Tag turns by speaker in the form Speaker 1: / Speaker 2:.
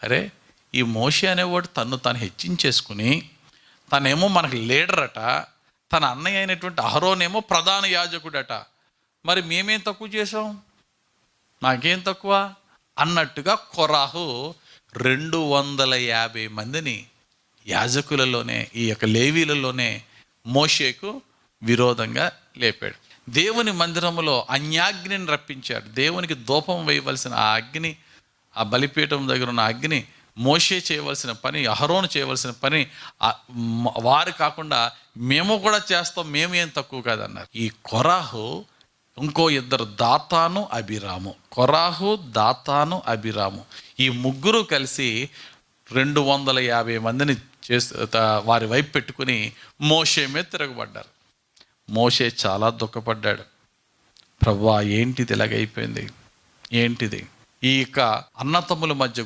Speaker 1: అరే, ఈ మోషే అనేవాడు తను హెచ్చించేసుకుని, తనేమో మనకు లీడర్ అట, తన అన్నయ్య అయినటువంటి అహరోనేమో ప్రధాన యాజకుడట. మరి మేమేం తక్కువ చేసాం, నాకేం తక్కువ అన్నట్టుగా కొరాహు 250 మందిని యాజకులలోనే, ఈ యొక్క లేవీలలోనే మోషేకు విరోధంగా లేపాడు. దేవుని మందిరములో అన్యాగ్నిని రప్పించాడు. దేవునికి ధూపం వేయవలసిన ఆ అగ్ని, ఆ బలిపీఠం దగ్గర ఉన్న అగ్ని, మోషే చేయవలసిన పని, అహరోను చేయవలసిన పని వారు కాకుండా మేము కూడా చేస్తాం, మేము ఏం తక్కువ కాదన్నారు. ఈ కొరాహు ఇంకో ఇద్దరు, దాతాను అబీరాము. కొరాహు, దాతాను, అబీరాము, ఈ ముగ్గురు కలిసి 250 మందిని వారి వైపు పెట్టుకుని మోషే మీద తిరగబడ్డారు. మోషే చాలా దుఃఖపడ్డాడు. ప్రభువా, ఏంటిది ఇలాగైపోయింది, ఏంటిది? ఈ యొక్క అన్నతమ్ముల మధ్య